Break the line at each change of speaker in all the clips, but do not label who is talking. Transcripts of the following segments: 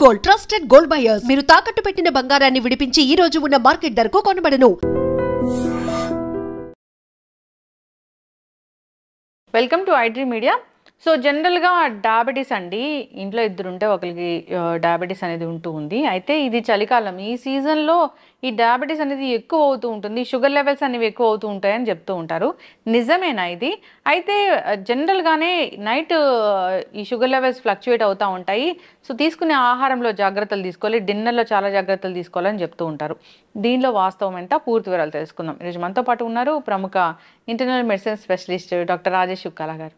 Gold trusted gold buyers. మీరు తాకట్టు పెట్టిన బంగారాన్ని విడిపించి ఈ రోజు ఉన్న మార్కెట్ ధరకు కొనబడను.
Welcome to iDream media. So జనరల్గా డయాబెటీస్ అండి, ఇంట్లో ఇద్దరు ఉంటే ఒకరికి డయాబెటీస్ అనేది ఉంటూ ఉంది. అయితే ఇది చలికాలం, ఈ సీజన్లో ఈ డయాబెటీస్ అనేది ఎక్కువ అవుతూ ఉంటుంది, షుగర్ లెవెల్స్ అనేవి ఎక్కువ అవుతూ ఉంటాయని చెప్తూ ఉంటారు. నిజమేనా ఇది? అయితే జనరల్గానే నైట్ ఈ షుగర్ లెవెల్స్ ఫ్లక్చుయేట్ అవుతూ ఉంటాయి. సో తీసుకునే ఆహారంలో జాగ్రత్తలు తీసుకోవాలి, డిన్నర్లో చాలా జాగ్రత్తలు తీసుకోవాలని చెప్తూ ఉంటారు. దీనిలో వాస్తవం ఎంత, పూర్తి వివరాలు తెలుసుకుందాం. ఈరోజు మనతో పాటు ఉన్నారు ప్రముఖ internal medicine specialist doctor Rajesh Chukkala గారు.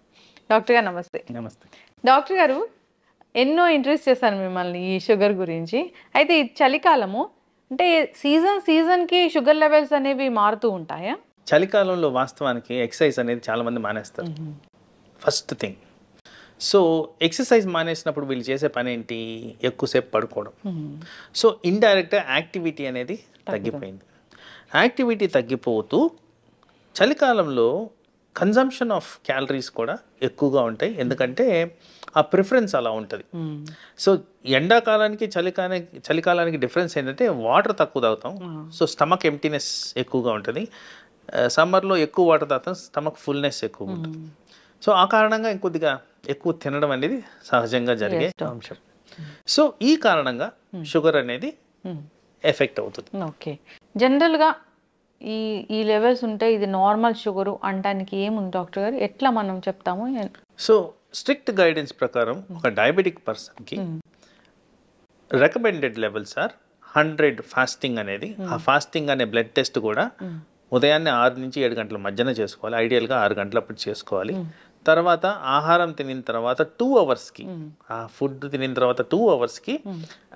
డాక్టర్ గారు నమస్తే.
నమస్తే
డాక్టర్ గారు, ఎన్నో ఇంట్రెస్ట్ చేశాను మిమ్మల్ని ఈ షుగర్ గురించి. అయితే ఈ చలికాలము అంటే సీజన్కి షుగర్ లెవెల్స్ అనేవి మారుతూ ఉంటాయా?
చలికాలంలో వాస్తవానికి ఎక్సర్సైజ్ అనేది చాలా మంది మానేస్తారు. ఫస్ట్ థింగ్, సో ఎక్సర్సైజ్ మానేసినప్పుడు వీళ్ళు చేసే పని ఏంటి? ఎక్కువసేపు పడుకోవడం. సో ఇండైరెక్ట్గా యాక్టివిటీ అనేది తగ్గిపోయింది. యాక్టివిటీ తగ్గిపోతూ చలికాలంలో కన్జంప్షన్ ఆఫ్ క్యాలరీస్ కూడా ఎక్కువగా ఉంటాయి, ఎందుకంటే ఆ ప్రిఫరెన్స్ అలా ఉంటుంది. సో ఎండాకాలానికి చలికాలానికి డిఫరెన్స్ ఏంటంటే వాటర్ తక్కువ తాగుతాం, సో స్టమక్ ఎంప్టీనెస్ ఎక్కువగా ఉంటుంది. సమ్మర్లో ఎక్కువ వాటర్ తాగుతాం, స్టమక్ ఫుల్నెస్ ఎక్కువ ఉంటుంది. సో ఆ కారణంగా ఇంకొద్దిగా ఎక్కువ తినడం అనేది సహజంగా జరిగే అంశం. సో ఈ కారణంగా షుగర్ అనేది ఎఫెక్ట్ అవుతుంది.
ఓకే, జనరల్గా ఈ లెవెల్స్ ఉంటే ఇది నార్మల్ షుగరు అనడానికి ఏముంది డాక్టర్ గారు? ఎట్లా మనం చెప్తాము?
సో స్ట్రిక్ట్ గైడెన్స్ ప్రకారం ఒక డయాబెటిక్ పర్సన్కి రికమెండెడ్ లెవెల్స్ ఆర్ 100 ఫాస్టింగ్ అనేది. ఆ ఫాస్టింగ్ అనే బ్లడ్ టెస్ట్ కూడా ఉదయాన్నే 6 నుంచి 7 గంటల మధ్యన చేసుకోవాలి, ఐడియల్గా 6 గంటలప్పుడు చేసుకోవాలి. తర్వాత ఆహారం తినిన తర్వాత 2 అవర్స్కి, ఆ ఫుడ్ తినిన తర్వాత 2 అవర్స్కి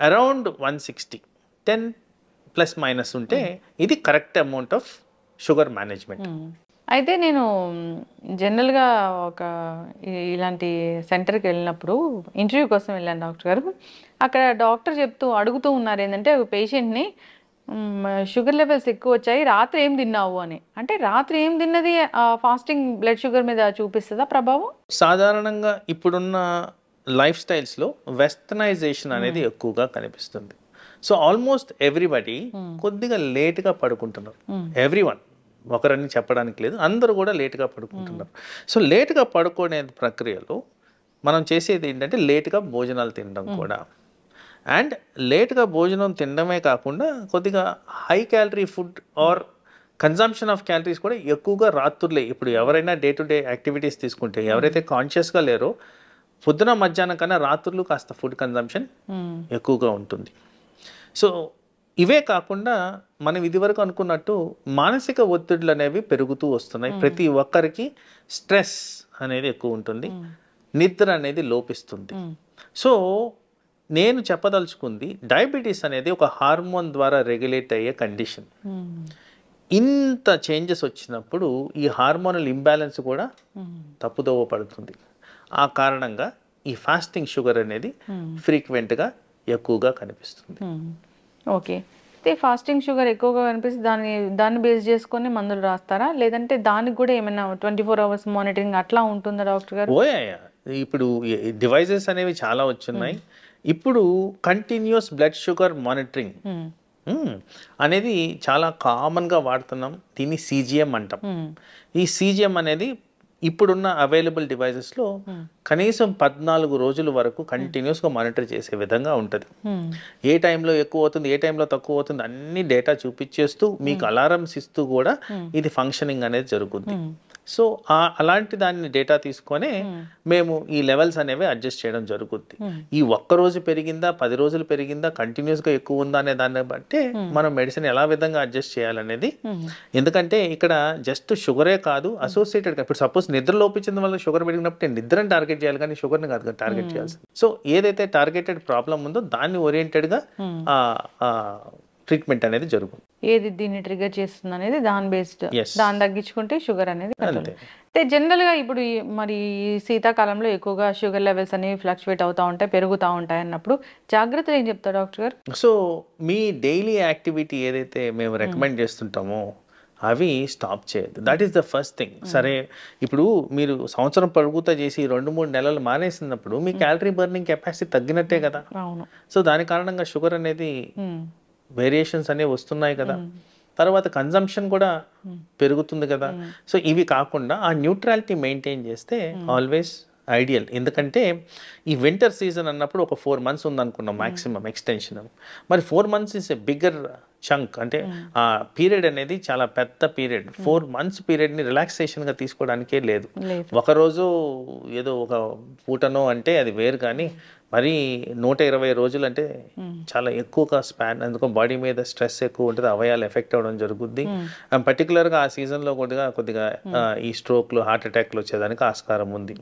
అరౌండ్ 160, 10± ఉంటే ఇది correct amount of sugar management.
అయితే నేను జనరల్గా ఒక ఇలాంటి సెంటర్కి వెళ్ళినప్పుడు ఇంటర్వ్యూ కోసం వెళ్ళాను డాక్టర్ గారు. అక్కడ డాక్టర్ అడుగుతూ ఉన్నారు ఏంటంటే పేషెంట్ని, షుగర్ లెవెల్స్ ఎక్కువ వచ్చాయి, రాత్రి ఏం తిన్నావు అని. అంటే రాత్రి ఏం తిన్నది ఫాస్టింగ్ బ్లడ్ షుగర్ మీద చూపిస్తుందా ప్రభావం?
సాధారణంగా ఇప్పుడున్న లైఫ్ స్టైల్స్లో వెస్టర్నైజేషన్ అనేది ఎక్కువగా కనిపిస్తుంది. సో ఆల్మోస్ట్ ఎవ్రీబడి కొద్దిగా లేట్గా పడుకుంటున్నారు. ఎవ్రీవన్, ఒకరని చెప్పడానికి లేదు, అందరూ కూడా లేట్గా పడుకుంటున్నారు. సో లేట్గా పడుకునే ప్రక్రియలో మనం చేసేది ఏంటంటే లేట్గా భోజనాలు తినడం కూడా. అండ్ లేట్గా భోజనం తినడమే కాకుండా కొద్దిగా high calorie food or consumption of calories కూడా ఎక్కువగా రాత్రులే. ఇప్పుడు ఎవరైనా డే టు డే యాక్టివిటీస్ తీసుకుంటే, ఎవరైతే కాన్షియస్గా లేరో పొద్దున మధ్యాహ్నం కన్నా రాత్రులు కాస్త ఫుడ్ కన్జంప్షన్ ఎక్కువగా ఉంటుంది. సో ఇవే కాకుండా మనం ఇదివరకు అనుకున్నట్టు మానసిక ఒత్తిడులు అనేవి పెరుగుతూ వస్తున్నాయి. ప్రతి ఒక్కరికి స్ట్రెస్ అనేది ఎక్కువ ఉంటుంది, నిద్ర అనేది లోపిస్తుంది. సో నేను చెప్పదలుచుకుంది, డయాబెటీస్ అనేది ఒక హార్మోన్ ద్వారా రెగ్యులేట్ అయ్యే కండిషన్. ఇంత చేంజెస్ వచ్చినప్పుడు ఈ హార్మోనల్ ఇంబ్యాలెన్స్ కూడా తప్పుదోవ పడుతుంది. ఆ కారణంగా ఈ ఫాస్టింగ్ షుగర్ అనేది ఫ్రీక్వెంట్గా ఎక్కువగా కనిపిస్తుంది.
ఓకే, అయితే ఫాస్టింగ్ షుగర్ ఎక్కువగా కనిపిస్తే దాన్ని బేస్ చేసుకొని మందులు రాస్తారా, లేదంటే దానికి కూడా ఏమైనా 24 hours మానిటరింగ్ అట్లా ఉంటుందా డాక్టర్ గారు?
ఇప్పుడు డివైజెస్ అనేవి చాలా వచ్చున్నాయి. ఇప్పుడు కంటిన్యూస్ బ్లడ్ షుగర్ మానిటరింగ్ అనేది చాలా కామన్గా వాడుతున్నాం. దీన్ని CGM అంటాం. ఈ CGM అనేది ఇప్పుడున్న అవైలబుల్ డివైజెస్లో కనీసం 14 రోజుల వరకు కంటిన్యూస్గా మానిటర్ చేసే విధంగా ఉంటుంది. ఏ టైంలో ఎక్కువ అవుతుంది, ఏ టైంలో తక్కువ అవుతుంది అన్ని డేటా చూపించేస్తూ మీకు అలారమ్స్ ఇస్తూ కూడా ఇది ఫంక్షనింగ్ అనేది జరుగుతుంది. సో అలాంటి దాన్ని డేటా తీసుకొని మేము ఈ లెవెల్స్ అనేవి అడ్జస్ట్ చేయడం జరుగుద్ది. ఈ ఒక్కరోజు పెరిగిందా, 10 రోజులు పెరిగిందా, కంటిన్యూస్గా ఎక్కువ ఉందా అనే దాన్ని బట్టి మనం మెడిసిన్ ఎలా విధంగా అడ్జస్ట్ చేయాలనేది. ఎందుకంటే ఇక్కడ జస్ట్ షుగరే కాదు, అసోసియేటెడ్. ఇప్పుడు సపోజ్ నిద్ర లోపించిన వల్ల షుగర్ పెరిగినప్పుడు నిద్రని టార్గెట్ చేయాలి, కానీ షుగర్ని కాదు టార్గెట్ చేయాల్సింది. సో ఏదైతే టార్గెటెడ్ ప్రాబ్లం ఉందో దాన్ని ఓరియంటెడ్గా ట్రీట్మెంట్ అనేది జరుగుతుంది.
ఏది దీన్ని ట్రిగర్ చేస్తుంది అనేది దాని బేస్డ్, దాన్ని తగ్గించుకుంటే షుగర్ అనేది కంట్రోల్. అంటే జనరల్గా ఇప్పుడు మరి శీతాకాలంలో ఎక్కువగా షుగర్ లెవెల్స్ అనేవి ఫ్లక్చువేట్ అవుతూ ఉంటాయి, పెరుగుతూ ఉంటాయి అన్నప్పుడు జాగ్రత్తలు ఏం చెప్తారు డాక్టర్ గారు?
సో మీ డైలీ యాక్టివిటీ ఏదైతే మేము రికమెండ్ చేస్తుంటామో అవి స్టాప్ చేయదు. That is the first thing. సరే ఇప్పుడు మీరు సంవత్సరం పొడుగుతా చేసి 2-3 నెలలు మానేసినప్పుడు మీ క్యాలరీ బర్నింగ్ కెపాసిటీ తగ్గినట్టే కదా. సో దాని కారణంగా షుగర్ అనేది వేరియేషన్స్ అనేవి వస్తున్నాయి కదా. తర్వాత కన్జంప్షన్ కూడా పెరుగుతుంది కదా. సో ఇవి కాకుండా ఆ న్యూట్రాలిటీ మెయింటైన్ చేస్తే ఆల్వేస్ ఐడియల్. ఎందుకంటే ఈ వింటర్ సీజన్ అన్నప్పుడు ఒక 4 months ఉందనుకున్నాం మ్యాక్సిమం ఎక్స్టెన్షన్. మరి 4 months is a bigger chunk. అంటే ఆ పీరియడ్ అనేది చాలా పెద్ద పీరియడ్. 4 months పీరియడ్ని రిలాక్సేషన్గా తీసుకోవడానికే లేదు. ఒకరోజు ఏదో ఒక పూటనో అంటే అది వేరు, కానీ మరి 120 రోజులు అంటే చాలా ఎక్కువగా స్పాన్. అందుకో బాడీ మీద స్ట్రెస్ ఎక్కువ ఉంటుంది, అవయాలు ఎఫెక్ట్ అవ్వడం జరుగుద్ది. పర్టికులర్గా ఆ సీజన్లో కొద్దిగా ఈ స్ట్రోక్లు, హార్ట్ అటాక్లు వచ్చేదానికి ఆస్కారం ఉంది.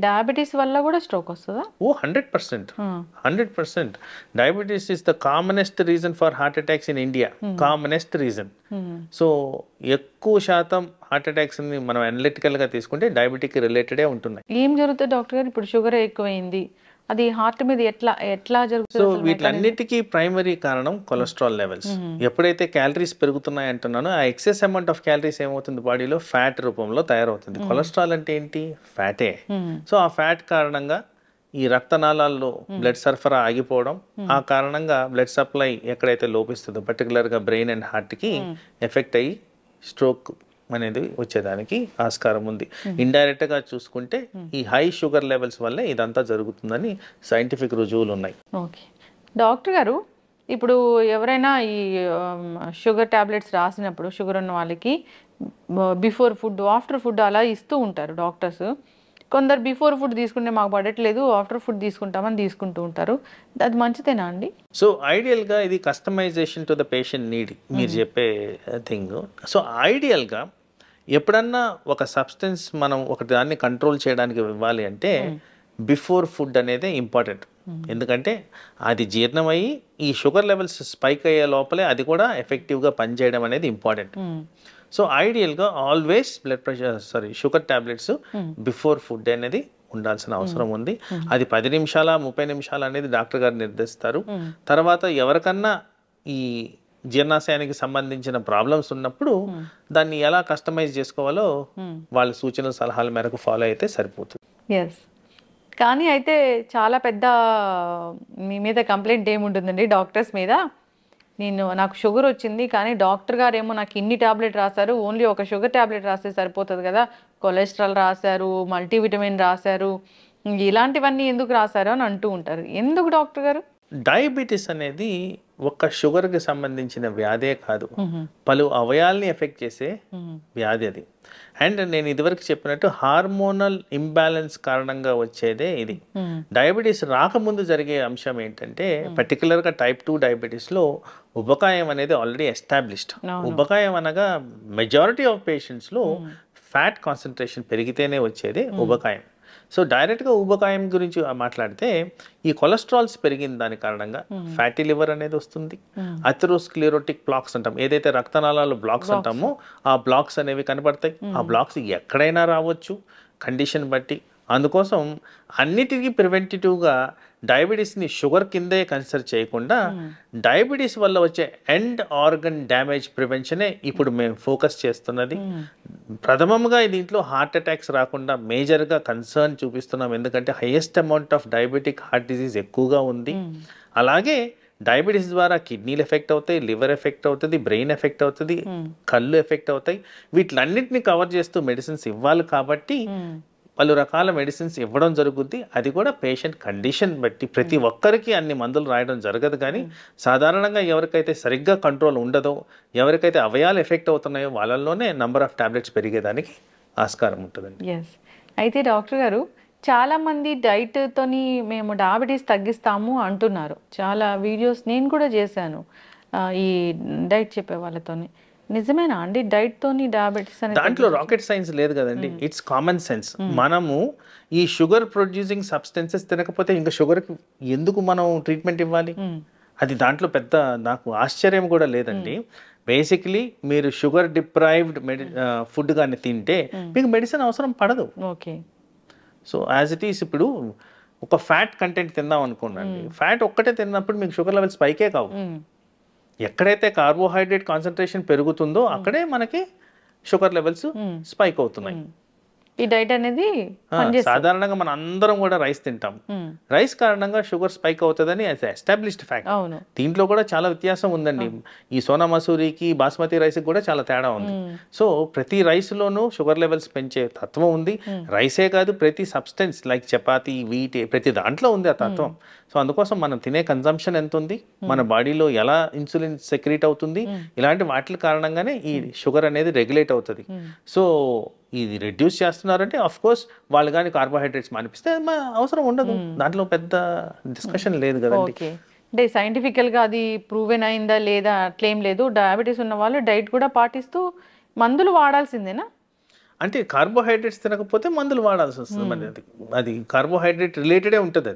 డయాబెటీస్ వల్ల కూడా స్ట్రోక్ వస్తుందా?
100%. Diabetes is the commonest reason for heart attacks in India. Commonest reason. So ఎక్కువ శాతం హార్ట్ అటాక్స్ ని మనం అనలిటికల్ గా తీసుకుంటే డయాబెటిక్ రిలేటెడే ఉంటున్నాయి.
ఏం జరుగుతుంది డాక్టర్ గారు? ఇప్పుడు షుగర్ ఎక్కువైంది, అది హార్ట్ మీద ఎట్లా జరుగుతుంది?
సో వీటన్నిటికీ ప్రైమరీ కారణం కొలెస్ట్రాల్ లెవెల్స్. ఎప్పుడైతే క్యాలరీస్ పెరుగుతున్నాయి అంటున్నానో ఆ ఎక్సెస్ అమౌంట్ ఆఫ్ క్యాలరీస్ ఏమవుతుంది బాడీలో ఫ్యాట్ రూపంలో తయారవుతుంది. కొలెస్ట్రాల్ అంటే ఏంటి? ఫ్యాటే. సో ఆ ఫ్యాట్ కారణంగా ఈ రక్తనాళాల్లో బ్లడ్ సరఫరా ఆగిపోవడం, ఆ కారణంగా బ్లడ్ సప్లై ఎక్కడైతే లోపిస్తుందో పర్టికులర్గా బ్రెయిన్ అండ్ హార్ట్కి ఎఫెక్ట్ అయ్యి స్ట్రోక్ అనేది వచ్చేదానికి ఆస్కారం ఉంది. ఇండైరెక్ట్ గా చూసుకుంటే ఈ హై షుగర్ లెవెల్స్ వల్లే ఇదంతా జరుగుతుందని సైంటిఫిక్ రుజువులు ఉన్నాయి.
ఓకే డాక్టర్ గారు, ఇప్పుడు ఎవరైనా ఈ షుగర్ టాబ్లెట్స్ రాసినప్పుడు షుగర్ ఉన్న వాళ్ళకి బిఫోర్ ఫుడ్, ఆఫ్టర్ ఫుడ్ అలా ఇస్తూ ఉంటారు డాక్టర్స్. కొందరు బిఫోర్ ఫుడ్ తీసుకుంటే మాకు పడట్లేదు, ఆఫ్టర్ ఫుడ్ తీసుకుంటామని తీసుకుంటూ ఉంటారు. అది మంచిదేనా అండి?
సో ఐడియల్గా ఇది customization to the patient need మీరు చెప్పే థింగ్. సో ఐడియల్గా ఎప్పుడన్నా ఒక సబ్స్టెన్స్ మనం ఒక దాన్ని కంట్రోల్ చేయడానికి ఇవ్వాలి అంటే బిఫోర్ ఫుడ్ అనేది ఇంపార్టెంట్. ఎందుకంటే అది జీర్ణమయ్యి ఈ షుగర్ లెవెల్స్ స్పైక్ అయ్యే లోపలే అది కూడా ఎఫెక్టివ్గా పనిచేయడం అనేది ఇంపార్టెంట్. సో ఐడియల్గా always sugar tablets before food అనేది ఉండాల్సిన అవసరం ఉంది. అది 10 నిమిషాల 30 నిమిషాలు అనేది డాక్టర్ గారు నిర్దేశిస్తారు. తర్వాత ఎవరికన్నా ఈ జీర్ణాశయానికి సంబంధించిన ప్రాబ్లమ్స్ ఉన్నప్పుడు దాన్ని ఎలా కస్టమైజ్ చేసుకోవాలో వాళ్ళ సూచనల సలహాల మేరకు ఫాలో అయితే సరిపోతుంది.
ఎస్, కానీ అయితే చాలా పెద్ద మీ మీద కంప్లైంట్ ఏముంటుందండి డాక్టర్స్ మీద? నాకు షుగర్ వచ్చింది, కానీ డాక్టర్ గారు ఏమో నాకు ఇన్ని టాబ్లెట్ రాశారు, ఓన్లీ ఒక షుగర్ టాబ్లెట్ రాస్తే సరిపోతుంది కదా, కొలెస్ట్రాల్ రాశారు, మల్టీవిటమిన్ రాశారు, ఇలాంటివన్నీ ఎందుకు రాశారు అని అంటూ ఉంటారు. ఎందుకు డాక్టర్ గారు?
డయాబెటీస్ అనేది ఒక్క షుగర్కి సంబంధించిన వ్యాధే కాదు, పలు అవయాల్ని ఎఫెక్ట్ చేసే వ్యాధి అది. అండ్ నేను ఇదివరకు చెప్పినట్టు హార్మోనల్ ఇంబ్యాలెన్స్ కారణంగా వచ్చేదే ఇది. డయాబెటీస్ రాకముందు జరిగే అంశం ఏంటంటే పర్టికులర్గా టైప్ 2 డయాబెటీస్లో ఉబకాయం అనేది ఆల్రెడీ ఎస్టాబ్లిష్డ్. ఉబకాయం అనగా మెజారిటీ ఆఫ్ పేషెంట్స్లో ఫ్యాట్ కాన్సన్ట్రేషన్ పెరిగితేనే వచ్చేదే ఉబకాయం. సో డైరెక్ట్గా ఊబకాయం గురించి మాట్లాడితే ఈ కొలెస్ట్రాల్స్ పెరిగిన దాని కారణంగా ఫ్యాటీ లివర్ అనేది వస్తుంది. అథెరోస్క్లెరోటిక్ బ్లాక్స్ అంటాం, ఏదైతే రక్తనాళాలు బ్లాక్స్ అంటామో ఆ బ్లాక్స్ అనేవి కనబడతాయి. ఆ బ్లాక్స్ ఎక్కడైనా రావచ్చు కండిషన్ బట్టి. అందుకోసం అన్నిటికీ ప్రివెంటివ్గా డయాబెటీస్ని షుగర్ కిందే కన్సిడర్ చేయకుండా డయాబెటీస్ వల్ల వచ్చే ఎండ్ ఆర్గన్ డ్యామేజ్ ప్రివెన్షనే ఇప్పుడు మేము ఫోకస్ చేస్తున్నది. ప్రథమంగా దీంట్లో హార్ట్ అటాక్స్ రాకుండా మేజర్గా కన్సర్న్ చూపిస్తున్నాం, ఎందుకంటే highest amount of diabetic heart disease ఎక్కువగా ఉంది. అలాగే డయాబెటీస్ ద్వారా కిడ్నీలు ఎఫెక్ట్ అవుతాయి, లివర్ ఎఫెక్ట్ అవుతుంది, బ్రెయిన్ ఎఫెక్ట్ అవుతుంది, కళ్ళు ఎఫెక్ట్ అవుతాయి. వీటిలన్నింటినీ కవర్ చేస్తూ మెడిసిన్స్ ఇవ్వాలి కాబట్టి పలు రకాల మెడిసిన్స్ ఇవ్వడం జరుగుద్ది. అది కూడా పేషెంట్ కండిషన్ బట్టి. ప్రతి ఒక్కరికి అన్ని మందులు రాయడం జరగదు, కానీ సాధారణంగా ఎవరికైతే సరిగ్గా కంట్రోల్ ఉండదో, ఎవరికైతే అవయాలు ఎఫెక్ట్ అవుతున్నాయో వాళ్ళల్లోనే నంబర్ ఆఫ్ టాబ్లెట్స్ పెరిగేదానికి ఆస్కారం ఉంటుందండి.
ఎస్, అయితే డాక్టర్ గారు చాలామంది డైట్తోని మేము డయాబెటీస్ తగ్గిస్తాము అంటున్నారు. చాలా వీడియోస్ నేను కూడా చేశాను ఈ డైట్ చెప్పే వాళ్ళతోని. నిజమేనా అండి డైట్ తోని డయాబెటిస్ అనేది?
దాంట్లో రాకెట్ సైన్స్ లేదు కదండి, ఇట్స్ కామన్ సెన్స్. మనము ఈ షుగర్ ప్రొడ్యూసింగ్ సబ్స్టెన్సెస్ తినకపోతే ఇంకా షుగర్కి ఎందుకు మనం ట్రీట్మెంట్ ఇవ్వాలి? అది దాంట్లో పెద్ద నాకు ఆశ్చర్యం కూడా లేదండి. బేసిక్లీ మీరు షుగర్ డిప్రైవ్డ్ ఫుడ్ కానీ తింటే మీకు మెడిసిన్ అవసరం పడదు.
Okay,
so as it is ఇప్పుడు ఒక ఫ్యాట్ కంటెంట్ తిందాం అనుకోండి, ఫ్యాట్ ఒక్కటే తిన్నప్పుడు మీకు షుగర్ లెవెల్స్ పైకే కావు. ఎక్కడైతే కార్బోహైడ్రేట్ కాన్సన్ట్రేషన్ పెరుగుతుందో అక్కడే మనకి షుగర్ లెవెల్స్ స్పైక్ అవుతున్నాయి.
ఈ డైట్ అనేది
సాధారణంగా మన అందరం కూడా రైస్ తింటాం. రైస్ కారణంగా షుగర్ స్పైక్ అవుతుందని ఎస్టాబ్లిష్డ్ ఫ్యాక్ట్. దీంట్లో కూడా చాలా వ్యత్యాసం ఉందండి. ఈ సోనా మసూరికి బాస్మతి రైస్ కూడా చాలా తేడా ఉంది. సో ప్రతి రైస్ లోనూ షుగర్ లెవెల్స్ పెంచే తత్వం ఉంది. రైసే కాదు, ప్రతి సబ్స్టెన్స్ లైక్ చపాతి, వీట్, ప్రతి దాంట్లో ఉంది ఆ తత్వం. సో అందుకోసం మనం తినే కన్జంప్షన్ ఎంత ఉంది, మన బాడీలో ఎలా ఇన్సులిన్ సెక్రీట్ అవుతుంది, ఇలాంటి వాటి కారణంగానే ఈ షుగర్ అనేది రెగ్యులేట్ అవుతుంది. సో ఇది రెడ్యూస్ చేస్తున్నారంటే ఆఫ్ కోర్స్ వాళ్ళు కానీ కార్బోహైడ్రేట్స్ మానిపిస్తే అవసరం ఉండదు, దాంట్లో పెద్ద డిస్కషన్ లేదు కదండి.
అంటే సైంటిఫికల్ గా అది ప్రూవెన్ అయిందా లేదా అట్లేం లేదు. డయాబెటీస్ ఉన్న వాళ్ళు డైట్ కూడా పాటిస్తూ మందులు వాడాల్సిందేనా?
అంటే కార్బోహైడ్రేట్స్ తినకపోతే మందులు వాడాల్సి వస్తుంది. మరి అది కార్బోహైడ్రేట్ రిలేటెడే ఉంటుంది.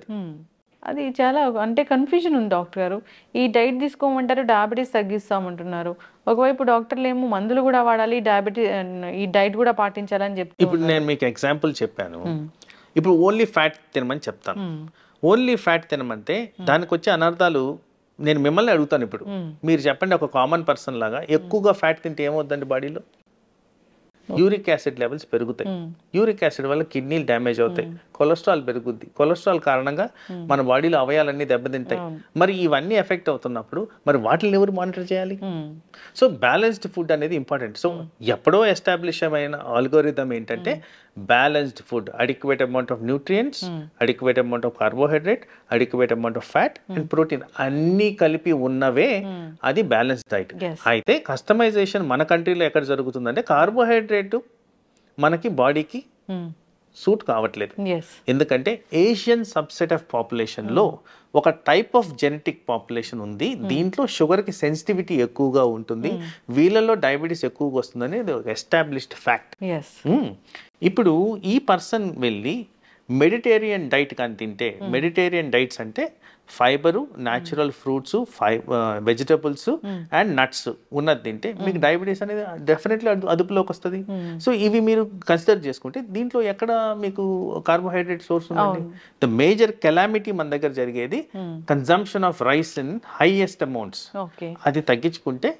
అది చాలా అంటే కన్ఫ్యూజన్ ఉంది డాక్టర్ గారు. ఈ డైట్ తీసుకోమంటారు, డయాబెటీస్ తగ్గిస్తామంటున్నారు. ఒకవైపు డాక్టర్లు ఏమో మందులు కూడా వాడాలి, ఈ డైట్ కూడా పాటించాలని చెప్తారు.
ఇప్పుడు నేను మీకు ఎగ్జాంపుల్ చెప్పాను. ఇప్పుడు ఓన్లీ ఫ్యాట్ తినమని చెప్తాను. ఓన్లీ ఫ్యాట్ తినమంటే దానికి వచ్చే అనర్థాలు నేను మిమ్మల్ని అడుగుతాను. ఇప్పుడు మీరు చెప్పండి, ఒక కామన్ పర్సన్ లాగా ఎక్కువగా ఫ్యాట్ తింటే ఏమవుతుందండి బాడీలో? యూరిక్ యాసిడ్ లెవెల్స్ పెరుగుతాయి. యూరిక్ యాసిడ్ వల్ల కిడ్నీలు డ్యామేజ్ అవుతాయి, కొలెస్ట్రాల్ పెరుగుద్ది. కొలెస్ట్రాల్ కారణంగా మన బాడీలో అవయాలన్నీ దెబ్బతింటాయి. మరి ఇవన్నీ ఎఫెక్ట్ అవుతున్నప్పుడు మరి వాటిని ఎవరు మానిటర్ చేయాలి? సో బ్యాలెన్స్డ్ ఫుడ్ అనేది ఇంపార్టెంట్. సో ఎప్పుడో ఎస్టాబ్లిష్ అయిన ఆల్గోరిథం ఏంటంటే balanced food, adequate amount of nutrients, adequate amount of carbohydrate, adequate amount of fat and protein అన్ని కలిపి ఉన్నవే అది బ్యాలెన్స్డ్ డైట్. అయితే కస్టమైజేషన్ మన కంట్రీలో ఎక్కడ జరుగుతుందంటే కార్బోహైడ్రేట్ మనకి బాడీకి సూట్ కావట్లేదు. ఎందుకంటే ఏషియన్ సబ్సెట్ ఆఫ్ పాపులేషన్ లో ఒక టైప్ ఆఫ్ జెనెటిక్ పాపులేషన్ ఉంది, దీంట్లో షుగర్ కి సెన్సిటివిటీ ఎక్కువగా ఉంటుంది, వీళ్ళలో డయాబెటీస్ ఎక్కువగా వస్తుందని ఎస్టాబ్లిష్డ్ ఫ్యాక్ట్. ఇప్పుడు ఈ పర్సన్ వెళ్ళి మెడిటేరియన్ డైట్ కానీ తింటే, మెడిటేరియన్ డైట్స్ అంటే fibre, natural fruits, vegetables and nuts ఉన్నది తింటే మీకు డయాబెటీస్ అనేది డెఫినెట్లీ అదుపులోకి వస్తుంది. సో ఇవి మీరు కన్సిడర్ చేసుకుంటే దీంట్లో ఎక్కడ మీకు కార్బోహైడ్రేట్ సోర్స్ ఉందండి? ద మేజర్ కెలామిటీ మన దగ్గర జరిగేది consumption of rice in highest amounts. అది తగ్గించుకుంటే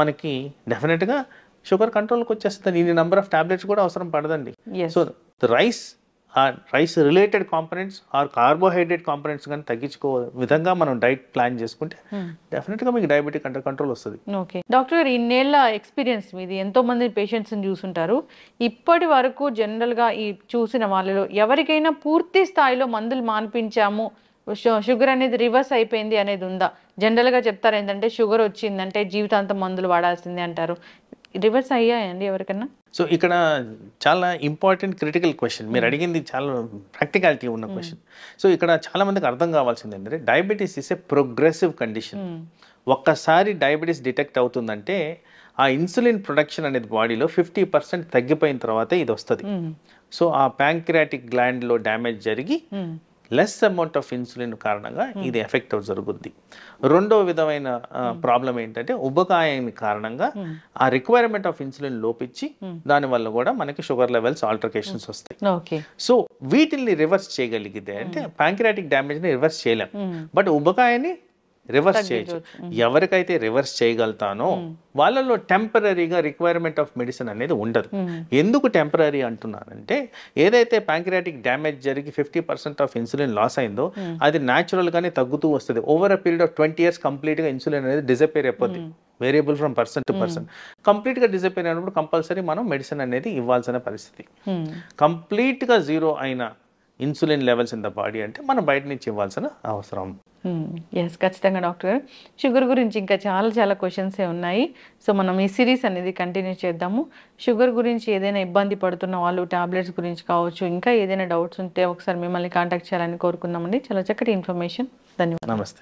మనకి డెఫినెట్ గా షుగర్ కంట్రోల్కి వచ్చేస్తుంది. ఇన్ని నెంబర్ ఆఫ్ టాబ్లెట్స్ కూడా అవసరం పడదండి. So rice related components or carbohydrate components కానీ తగ్గించుకో విధంగా మనం డైట్ ప్లాన్ చేసుకుంటే డెఫినెట్గా మీకు డయాబెటిక్ అండర్ కంట్రోల్ వస్తుంది.
ఓకే డాక్టర్ గారు, ఇన్నేళ్ల ఎక్స్పీరియన్స్ మీది, ఎంతో మంది పేషెంట్స్ని చూసుంటారు. ఇప్పటి వరకు జనరల్గా ఈ చూసిన వాళ్ళలో ఎవరికైనా పూర్తి స్థాయిలో మందులు మాన్పించాము, షుగర్ అనేది రివర్స్ అయిపోయింది అనేది ఉందా? జనరల్గా చెప్తారు ఏంటంటే షుగర్ వచ్చిందంటే జీవితాంతం మందులు వాడాల్సిందే అంటారు. రివర్స్ అయ్యాయండి ఎవరికన్నా?
సో ఇక్కడ చాలా ఇంపార్టెంట్ క్రిటికల్ క్వశ్చన్ మీరు అడిగింది, చాలా ప్రాక్టికాలిటీ ఉన్న క్వశ్చన్. సో ఇక్కడ చాలా మందికి అర్థం కావాల్సింది ఏంటంటే diabetes is a progressive condition. ఒక్కసారి డయాబెటీస్ డిటెక్ట్ అవుతుందంటే ఆ ఇన్సులిన్ ప్రొడక్షన్ అనేది బాడీలో 50% తగ్గిపోయిన తర్వాతే ఇది వస్తుంది. సో ఆ ప్యాంక్రియాటిక్ గ్లాండ్లో డ్యామేజ్ జరిగి లెస్ అమౌంట్ ఆఫ్ ఇన్సులిన్ కారణంగా ఇది ఎఫెక్ట్ జరుగుద్ది. రెండో విధమైన ప్రాబ్లం ఏంటంటే ఉబకాయం కారణంగా ఆ రిక్వైర్మెంట్ ఆఫ్ ఇన్సులిన్ లోపించి దానివల్ల కూడా మనకి షుగర్ లెవెల్స్ ఆల్టరేషన్స్ వస్తాయి. సో వీటిని రివర్స్ చేయగలిగితే అంటే ప్యాంక్రియాటిక్ డ్యామేజ్ ని రివర్స్ చేయలేం, బట్ ఉబకాయాన్ని రివర్స్ చేయొచ్చు. ఎవరికైతే రివర్స్ చేయగలుగుతానో వాళ్ళలో టెంపరీగా రిక్వైర్మెంట్ ఆఫ్ మెడిసిన్ అనేది ఉండదు. ఎందుకు టెంపరీ అంటున్నానంటే ఏదైతే ప్యాంక్రియాటిక్ డ్యామేజ్ జరిగి 50% ఆఫ్ ఇన్సులిన్ లాస్ అయిందో అది న్యాచురల్ గానే తగ్గుతూ వస్తుంది. Over a period of 20 years complete గా ఇన్సులిన్ అనేది డిసపేర్ అయిపోద్ది. Variable from person to person. Complete గా డిసపేర్ అయినప్పుడు కంపల్సరీ మనం మెడిసిన్ అనేది ఇవ్వాల్సిన పరిస్థితి. కంప్లీట్ గా జీరో అయిన insulin levels in the body అంటే మనం బయట నుంచి ఇవ్వాల్సిన అవసరం.
ఎస్, ఖచ్చితంగా డాక్టర్ గారు. షుగర్ గురించి ఇంకా చాలా క్వశ్చన్సే ఉన్నాయి. సో మనం ఈ సిరీస్ అనేది కంటిన్యూ చేద్దాము. షుగర్ గురించి ఏదైనా ఇబ్బంది పడుతున్న వాళ్ళు టాబ్లెట్స్ గురించి కావచ్చు, ఇంకా ఏదైనా డౌట్స్ ఉంటే ఒకసారి మిమ్మల్ని కాంటాక్ట్ చేయాలని కోరుకుందామండి. చాలా చక్కటి ఇన్ఫర్మేషన్. ధన్యవాదాలు.
నమస్తే.